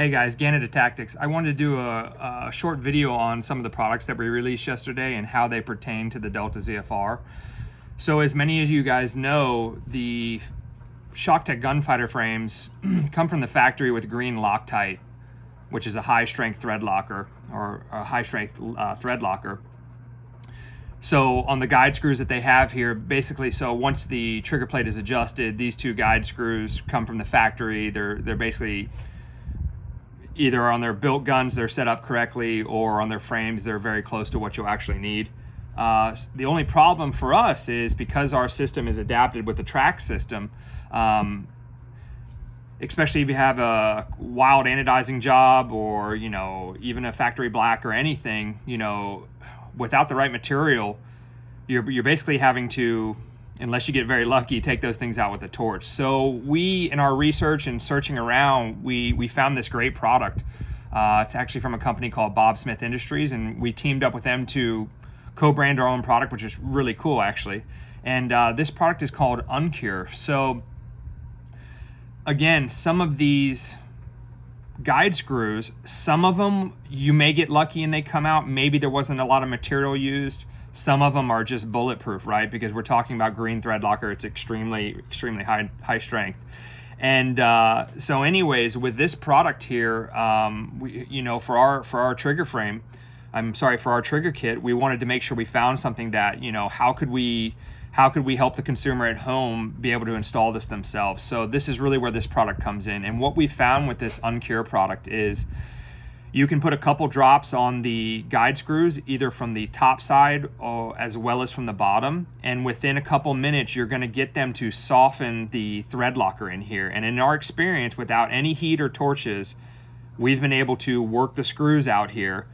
Hey guys, Ganada Tactics. I wanted to do a short video on some of the products that we released yesterday and how they pertain to the DELTA-ZFR. So as many of you guys know, the ShockTech gunfighter frames come from the factory with green Loctite, which is a high-strength thread locker, or a high-strength thread locker. So on the guide screws that they have here, basically, so once the trigger plate is adjusted, these two guide screws come from the factory. They're basically either on their built guns, they're set up correctly, or on their frames, they're very close to what you'll actually need. The only problem for us is because our system is adapted with the track system, especially if you have a wild anodizing job or, you know, even a factory black or anything, you know, without the right material, you're basically having to, unless you get very lucky, take those things out with a torch. So we, in our research and searching around, we found this great product. It's actually from a company called Bob Smith Industries, and we teamed up with them to co-brand our own product, which is really cool, actually. And this product is called UN-CURE. So again, some of these guide screws, some of them you may get lucky and they come out. Maybe there wasn't a lot of material used. Some of them are just bulletproof, right? Because we're talking about green thread locker. It's extremely high strength. And so anyways, with this product here, we, you know, for our trigger frame, for our trigger kit, we wanted to make sure we found something that, you know, how could we help the consumer at home be able to install this themselves? So this is really where this product comes in. And what we found with this UN-CURE product is you can put a couple drops on the guide screws, either from the top side or as well as from the bottom. And within a couple minutes, you're gonna get them to soften the thread locker in here. And in our experience, without any heat or torches, we've been able to work the screws out here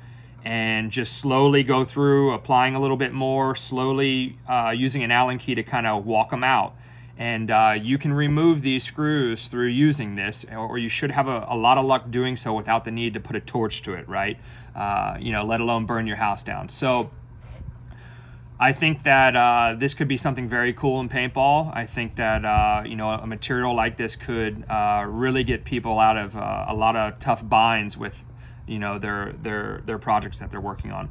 and just slowly go through, applying a little bit more, slowly using an Allen key to kind of walk them out. And you can remove these screws through using this, or you should have a lot of luck doing so without the need to put a torch to it, right? You know, let alone burn your house down. So I think that this could be something very cool in paintball. I think that, you know, a material like this could really get people out of a lot of tough binds with, you know, their projects that they're working on.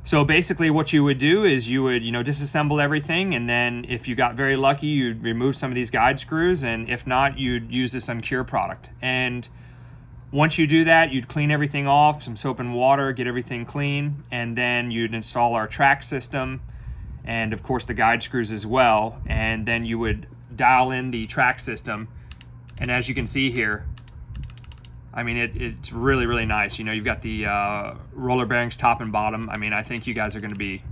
So basically what you would do is you would, you know, disassemble everything, and then if you got very lucky, you'd remove some of these guide screws, and if not, you'd use this UN-CURE product. And once you do that, you'd clean everything off, some soap and water, get everything clean, and then you'd install our track system and of course the guide screws as well, and then you would dial in the track system. And as you can see here, I mean, it's really nice. You know, you've got the roller bearings top and bottom. I mean, I think you guys are going to be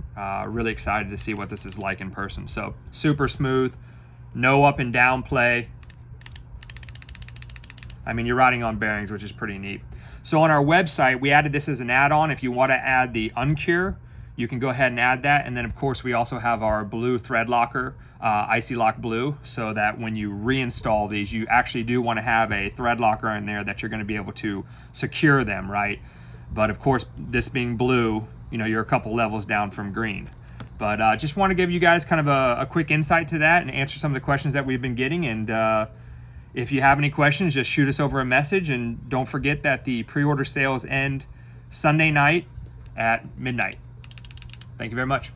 really excited to see what this is like in person. So super smooth, no up and down play. I mean, you're riding on bearings, which is pretty neat. So on our website, we added this as an add-on. If you want to add the UN-CURE, you can go ahead and add that. And then of course, we also have our blue thread locker, IC-LOC Blue, so that when you reinstall these, you actually do want to have a thread locker in there that you're going to be able to secure them, right? But of course, this being blue, you know, you're a couple levels down from green. But just want to give you guys kind of a quick insight to that and answer some of the questions that we've been getting. And if you have any questions, just shoot us over a message. And don't forget that the pre-order sales end Sunday night at midnight. Thank you very much.